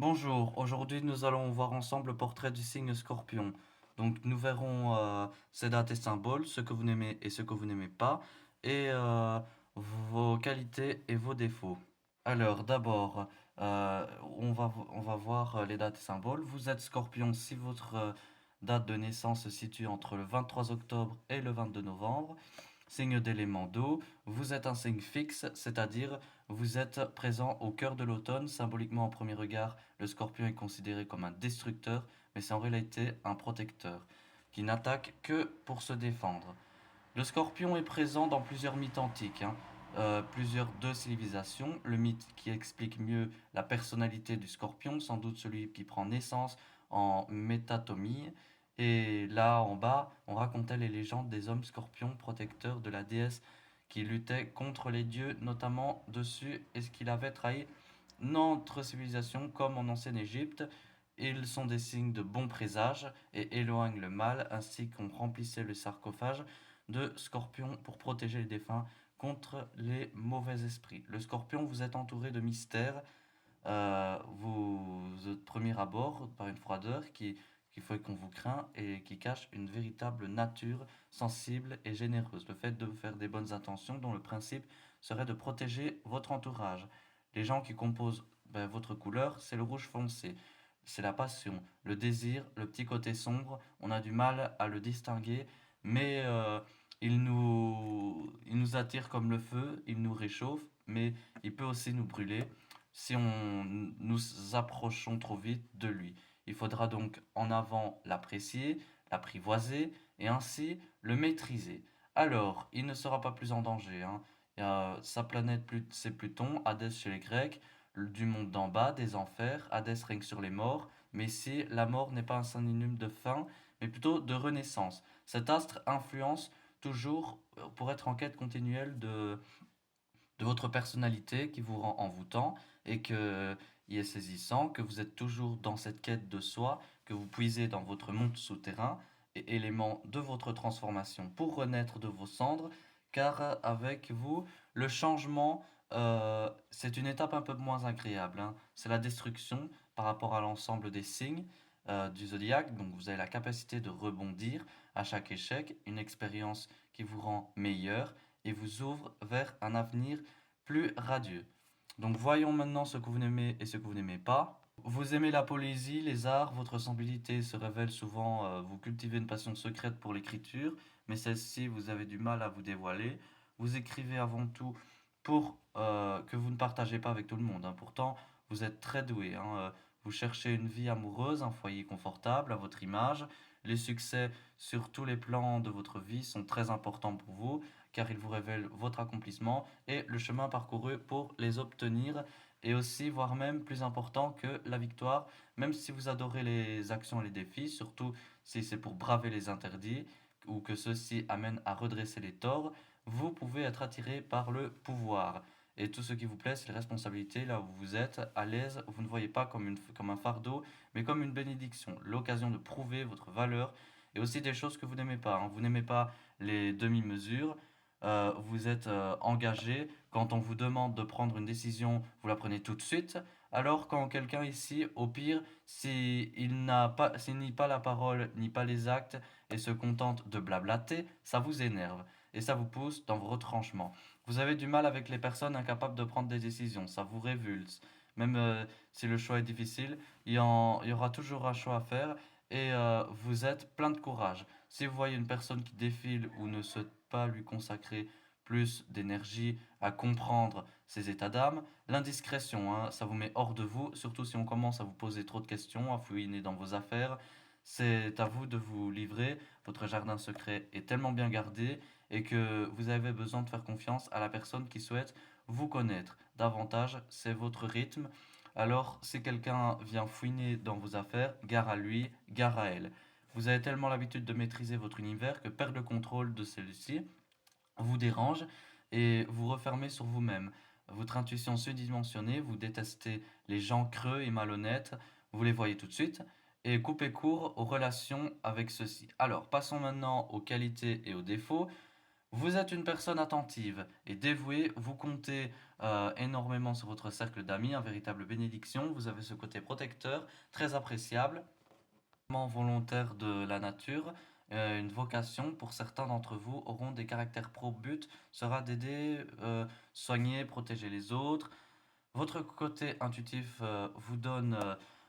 Bonjour, aujourd'hui nous allons voir ensemble le portrait du signe Scorpion. Donc nous verrons ses dates et symboles, ce que vous n'aimez et ce que vous n'aimez pas, et vos qualités et vos défauts. Alors d'abord, on va voir les dates et symboles. Vous êtes Scorpion si votre date de naissance se situe entre le 23 octobre et le 22 novembre. Signe d'élément d'eau, vous êtes un signe fixe, c'est-à-dire vous êtes présent au cœur de l'automne. Symboliquement, en premier regard, le scorpion est considéré comme un destructeur, mais c'est en réalité un protecteur, qui n'attaque que pour se défendre. Le scorpion est présent dans plusieurs mythes antiques, plusieurs de civilisations. Le mythe qui explique mieux la personnalité du scorpion, sans doute celui qui prend naissance en métatomie. Et là en bas, on racontait les légendes des hommes scorpions protecteurs de la déesse qui luttait contre les dieux, notamment dessus, et ce qu'il avait trahi notre civilisation comme en ancienne Égypte. Ils sont des signes de bon présage et éloignent le mal, ainsi qu'on remplissait le sarcophage de scorpions pour protéger les défunts contre les mauvais esprits. Le scorpion, vous êtes entouré de mystères, vous êtes premier abord par une froideur qui fait qu'on vous craint et qui cache une véritable nature sensible et généreuse. Le fait de faire des bonnes intentions dont le principe serait de protéger votre entourage. Les gens qui composent votre couleur, c'est le rouge foncé. C'est la passion, le désir, le petit côté sombre. On a du mal à le distinguer, mais il nous attire comme le feu, il nous réchauffe, mais il peut aussi nous brûler si on nous approchons trop vite de lui. Il faudra donc en avant l'apprécier, l'apprivoiser et ainsi le maîtriser. Alors, il ne sera pas plus en danger, hein. Sa planète, c'est Pluton, Hadès chez les Grecs, du monde d'en bas, des enfers, Hadès règne sur les morts, mais ici, la mort n'est pas un synonyme de fin, mais plutôt de renaissance. Cet astre influence toujours pour être en quête continuelle de votre personnalité qui vous rend envoûtant et que il est saisissant, que vous êtes toujours dans cette quête de soi, que vous puisez dans votre monde souterrain et élément de votre transformation pour renaître de vos cendres, car avec vous, le changement, c'est une étape un peu moins agréable, hein. C'est la destruction par rapport à l'ensemble des signes du zodiaque, donc vous avez la capacité de rebondir à chaque échec, une expérience qui vous rend meilleur et vous ouvre vers un avenir plus radieux. Donc voyons maintenant ce que vous aimez et ce que vous n'aimez pas. Vous aimez la poésie, les arts, votre sensibilité se révèle souvent, vous cultivez une passion secrète pour l'écriture, mais celle-ci, vous avez du mal à vous dévoiler. Vous écrivez avant tout pour que vous ne partagez pas avec tout le monde, hein. Pourtant, vous êtes très doué, hein. Vous cherchez une vie amoureuse, un foyer confortable à votre image. Les succès sur tous les plans de votre vie sont très importants pour vous, car ils vous révèlent votre accomplissement et le chemin parcouru pour les obtenir, et aussi, voire même plus important que la victoire, même si vous adorez les actions et les défis, surtout si c'est pour braver les interdits ou que ceux-ci amènent à redresser les torts, vous pouvez être attiré par le pouvoir. Et tout ce qui vous plaît, c'est les responsabilités, là où vous êtes à l'aise, vous ne voyez pas comme un fardeau, mais comme une bénédiction, l'occasion de prouver votre valeur, et aussi des choses que vous n'aimez pas, hein. Vous n'aimez pas les demi-mesures, vous êtes engagé. Quand on vous demande de prendre une décision, vous la prenez tout de suite. Alors quand quelqu'un ici, au pire, s'il nie pas la parole, ni pas les actes, et se contente de blablater, ça vous énerve. Et ça vous pousse dans vos retranchements. Vous avez du mal avec les personnes incapables de prendre des décisions. Ça vous révulse. Même si le choix est difficile, il y aura toujours un choix à faire. Et vous êtes plein de courage. Si vous voyez une personne qui défile ou ne souhaite pas lui consacrer plus d'énergie à comprendre ses états d'âme, l'indiscrétion, hein, ça vous met hors de vous, surtout si on commence à vous poser trop de questions, à fouiner dans vos affaires. C'est à vous de vous livrer. Votre jardin secret est tellement bien gardé et que vous avez besoin de faire confiance à la personne qui souhaite vous connaître davantage. C'est votre rythme. Alors, si quelqu'un vient fouiner dans vos affaires, gare à lui, gare à elle. Vous avez tellement l'habitude de maîtriser votre univers que perdre le contrôle de celui-ci vous dérange et vous refermez sur vous-même. Votre intuition surdimensionnée, vous détestez les gens creux et malhonnêtes, vous les voyez tout de suite, et coupez court aux relations avec ceux-ci. Alors, passons maintenant aux qualités et aux défauts. Vous êtes une personne attentive et dévouée, vous comptez énormément sur votre cercle d'amis, un véritable bénédiction, vous avez ce côté protecteur, très appréciable, volontaire de la nature, une vocation pour certains d'entre vous auront des caractères pro-but, sera d'aider, soigner, protéger les autres. Votre côté intuitif vous donne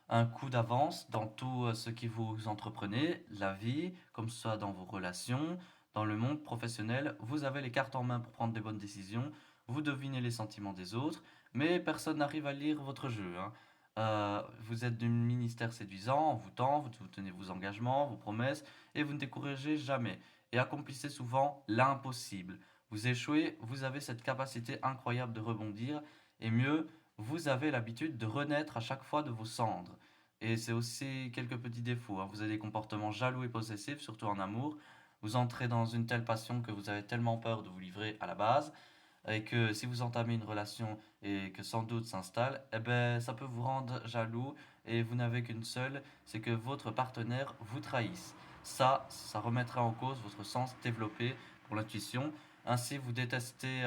un coup d'avance dans tout ce que vous entreprenez, la vie, comme ce soit dans vos relations, dans le monde professionnel. Vous avez les cartes en main pour prendre des bonnes décisions, vous devinez les sentiments des autres, mais personne n'arrive à lire votre jeu, hein. Vous êtes du ministère séduisant, envoûtant, vous tenez vos engagements, vos promesses, et vous ne découragez jamais, et accomplissez souvent l'impossible. Vous échouez, vous avez cette capacité incroyable de rebondir, et mieux, vous avez l'habitude de renaître à chaque fois de vos cendres. Et c'est aussi quelques petits défauts, hein. Vous avez des comportements jaloux et possessifs, surtout en amour. Vous entrez dans une telle passion que vous avez tellement peur de vous livrer à la base, et que si vous entamez une relation et que sans doute s'installe, eh ben, ça peut vous rendre jaloux et vous n'avez qu'une seule, c'est que votre partenaire vous trahisse. Ça remettra en cause votre sens développé pour l'intuition. Ainsi, vous détestez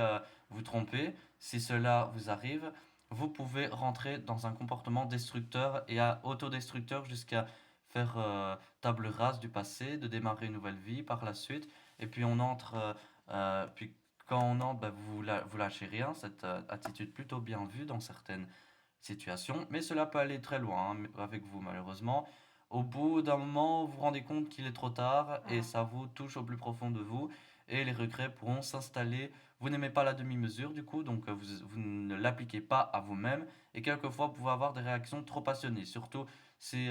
vous tromper. Si cela vous arrive, vous pouvez rentrer dans un comportement destructeur et autodestructeur jusqu'à faire table rase du passé, de démarrer une nouvelle vie par la suite. Et puis on entre, puis quand on entre, bah, vous lâchez rien. Cette attitude plutôt bien vue dans certaines situations, mais cela peut aller très loin hein, avec vous malheureusement. Au bout d'un moment, vous vous rendez compte qu'il est trop tard et ça vous touche au plus profond de vous et les regrets pourront s'installer. Vous n'aimez pas la demi-mesure du coup, donc vous ne l'appliquez pas à vous-même et quelquefois vous pouvez avoir des réactions trop passionnées, surtout si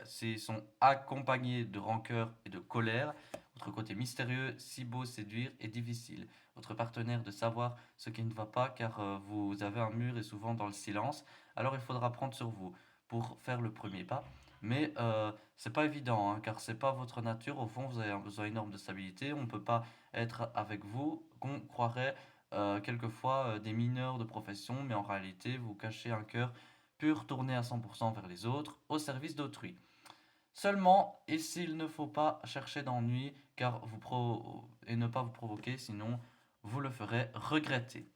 s'ils sont accompagnés de rancœur et de colère. Votre côté mystérieux, si beau séduire, est difficile. Votre partenaire de savoir ce qui ne va pas car vous avez un mur et souvent dans le silence. Alors il faudra prendre sur vous pour faire le premier pas. Mais c'est pas évident hein, car c'est pas votre nature. Au fond, vous avez un besoin énorme de stabilité. On ne peut pas être avec vous qu'on croirait quelquefois des mineurs de profession, mais en réalité, vous cachez un cœur pur tourné à 100% vers les autres, au service d'autrui. Seulement, ici, il ne faut pas chercher d'ennui car et ne pas vous provoquer, sinon vous le ferez regretter.